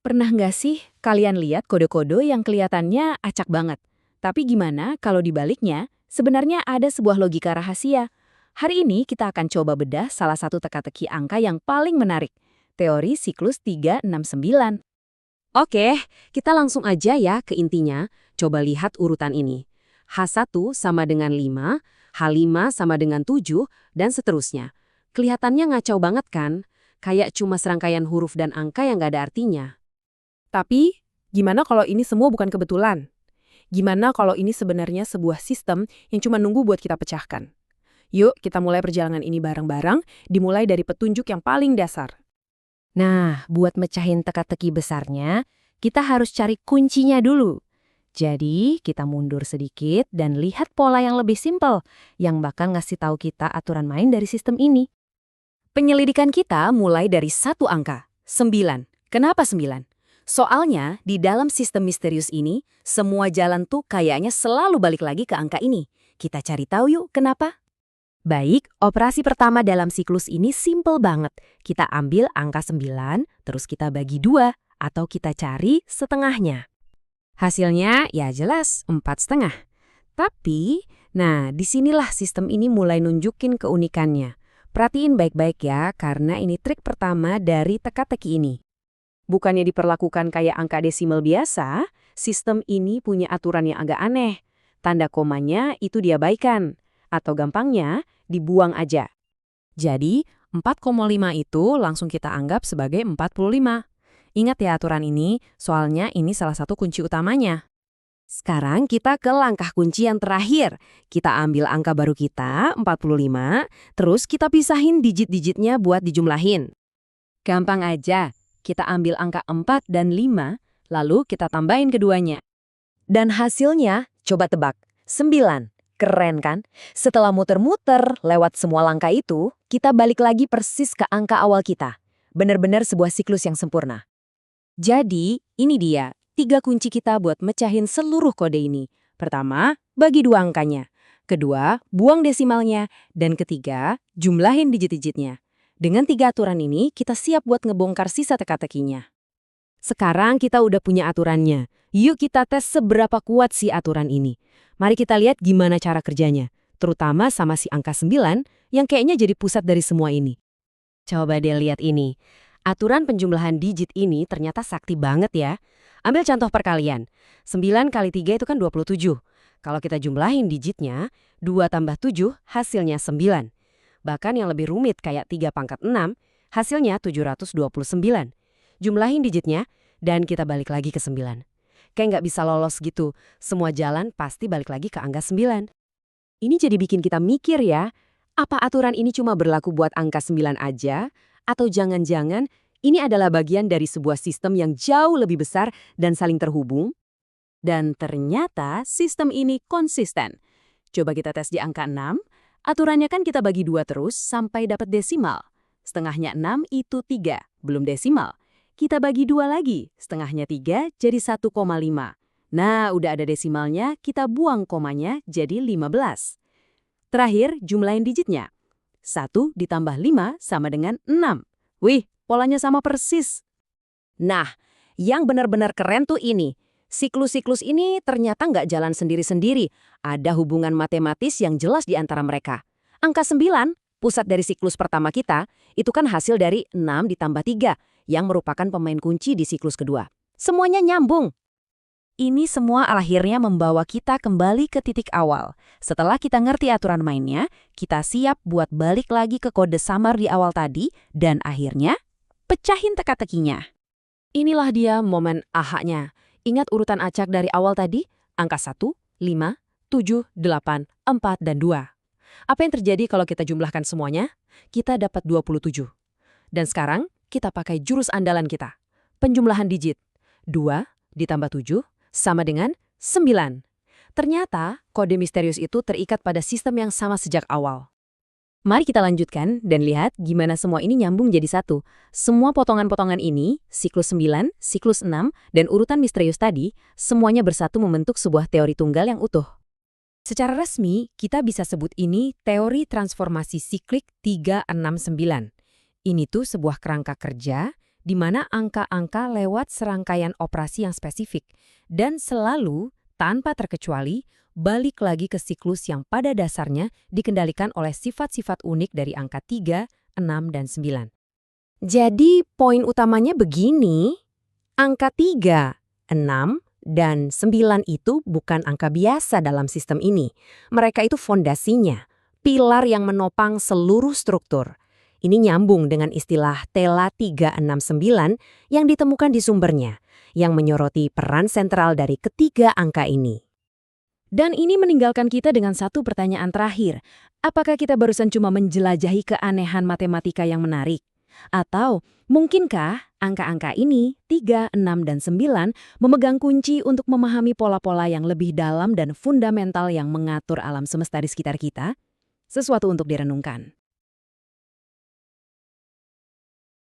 Pernah nggak sih kalian lihat kode-kode yang kelihatannya acak banget? Tapi gimana kalau dibaliknya, sebenarnya ada sebuah logika rahasia? Hari ini kita akan coba bedah salah satu teka-teki angka yang paling menarik, teori siklus 369. Oke, kita langsung aja ya ke intinya. Coba lihat urutan ini. H1 sama dengan 5, H5 sama dengan 7, dan seterusnya. Kelihatannya ngacau banget kan? Kayak cuma serangkaian huruf dan angka yang nggak ada artinya. Tapi, gimana kalau ini semua bukan kebetulan? Gimana kalau ini sebenarnya sebuah sistem yang cuma nunggu buat kita pecahkan? Yuk, kita mulai perjalanan ini bareng-bareng, dimulai dari petunjuk yang paling dasar. Nah, buat mecahin teka-teki besarnya, kita harus cari kuncinya dulu. Jadi, kita mundur sedikit dan lihat pola yang lebih simpel, yang bakal ngasih tahu kita aturan main dari sistem ini. Penyelidikan kita mulai dari satu angka, 9. Kenapa 9? Soalnya, di dalam sistem misterius ini, semua jalan tuh kayaknya selalu balik lagi ke angka ini. Kita cari tahu yuk kenapa? Baik, operasi pertama dalam siklus ini simple banget. Kita ambil angka 9, terus kita bagi 2, atau kita cari setengahnya. Hasilnya ya jelas 4,5. Tapi, nah disinilah sistem ini mulai nunjukin keunikannya. Perhatiin baik-baik ya, karena ini trik pertama dari teka-teki ini. Bukannya diperlakukan kayak angka desimal biasa, sistem ini punya aturan yang agak aneh. Tanda komanya itu diabaikan. Atau gampangnya, dibuang aja. Jadi, 4,5 itu langsung kita anggap sebagai 45. Ingat ya aturan ini, soalnya ini salah satu kunci utamanya. Sekarang kita ke langkah kunci yang terakhir. Kita ambil angka baru kita, 45, terus kita pisahin digit-digitnya buat dijumlahin. Gampang aja, kita ambil angka 4 dan 5, lalu kita tambahin keduanya. Dan hasilnya, coba tebak, 9. Keren kan? Setelah muter-muter lewat semua langkah itu, kita balik lagi persis ke angka awal kita. Benar-benar sebuah siklus yang sempurna. Jadi, ini dia, 3 kunci kita buat mecahin seluruh kode ini. Pertama, bagi 2 angkanya. Kedua, buang desimalnya. Dan ketiga, jumlahin digit-digitnya. Dengan 3 aturan ini, kita siap buat ngebongkar sisa teka-tekinya. Sekarang kita udah punya aturannya. Yuk kita tes seberapa kuat sih aturan ini. Mari kita lihat gimana cara kerjanya. Terutama sama si angka 9 yang kayaknya jadi pusat dari semua ini. Coba deh lihat ini. Aturan penjumlahan digit ini ternyata sakti banget ya. Ambil contoh perkalian. 9 kali 3 itu kan 27. Kalau kita jumlahin digitnya, 2 tambah 7 hasilnya 9. Bahkan yang lebih rumit kayak 3 pangkat 6, hasilnya 729. Jumlahin digitnya, dan kita balik lagi ke 9. Kayak nggak bisa lolos gitu. Semua jalan pasti balik lagi ke angka 9. Ini jadi bikin kita mikir ya, apa aturan ini cuma berlaku buat angka 9 aja? Atau jangan-jangan ini adalah bagian dari sebuah sistem yang jauh lebih besar dan saling terhubung? Dan ternyata sistem ini konsisten. Coba kita tes di angka 6, aturannya kan kita bagi 2 terus sampai dapat desimal. Setengahnya 6 itu 3, belum desimal. Kita bagi 2 lagi, setengahnya 3 jadi 1,5. Nah, udah ada desimalnya, kita buang komanya jadi 15. Terakhir, jumlahin digitnya. 1 ditambah 5 sama dengan 6. Wih, polanya sama persis. Nah, yang benar-benar keren tuh ini. Siklus-siklus ini ternyata nggak jalan sendiri-sendiri. Ada hubungan matematis yang jelas di antara mereka. Angka 9, pusat dari siklus pertama kita, itu kan hasil dari 6 ditambah 3, yang merupakan pemain kunci di siklus kedua. Semuanya nyambung. Ini semua akhirnya membawa kita kembali ke titik awal. Setelah kita ngerti aturan mainnya, kita siap buat balik lagi ke kode samar di awal tadi, dan akhirnya pecahin teka-tekinya. Inilah dia momen ahanya. Ingat urutan acak dari awal tadi? Angka 1, 5, 7, 8, 4, dan 2. Apa yang terjadi kalau kita jumlahkan semuanya? Kita dapat 27. Dan sekarang, kita pakai jurus andalan kita. Penjumlahan digit. 2 ditambah 7 sama dengan 9. Ternyata, kode misterius itu terikat pada sistem yang sama sejak awal. Mari kita lanjutkan dan lihat gimana semua ini nyambung jadi satu. Semua potongan-potongan ini, siklus 9, siklus 6, dan urutan misterius tadi, semuanya bersatu membentuk sebuah teori tunggal yang utuh. Secara resmi, kita bisa sebut ini teori transformasi siklik 369. Ini tuh sebuah kerangka kerja di mana angka-angka lewat serangkaian operasi yang spesifik, dan selalu, tanpa terkecuali, balik lagi ke siklus yang pada dasarnya dikendalikan oleh sifat-sifat unik dari angka 3, 6, dan 9. Jadi poin utamanya begini, angka 3, 6, dan 9 itu bukan angka biasa dalam sistem ini. Mereka itu fondasinya, pilar yang menopang seluruh struktur. Ini nyambung dengan istilah Tela 369 yang ditemukan di sumbernya, yang menyoroti peran sentral dari ketiga angka ini. Dan ini meninggalkan kita dengan satu pertanyaan terakhir. Apakah kita barusan cuma menjelajahi keanehan matematika yang menarik? Atau mungkinkah angka-angka ini, 3, 6, dan 9, memegang kunci untuk memahami pola-pola yang lebih dalam dan fundamental yang mengatur alam semesta di sekitar kita? Sesuatu untuk direnungkan.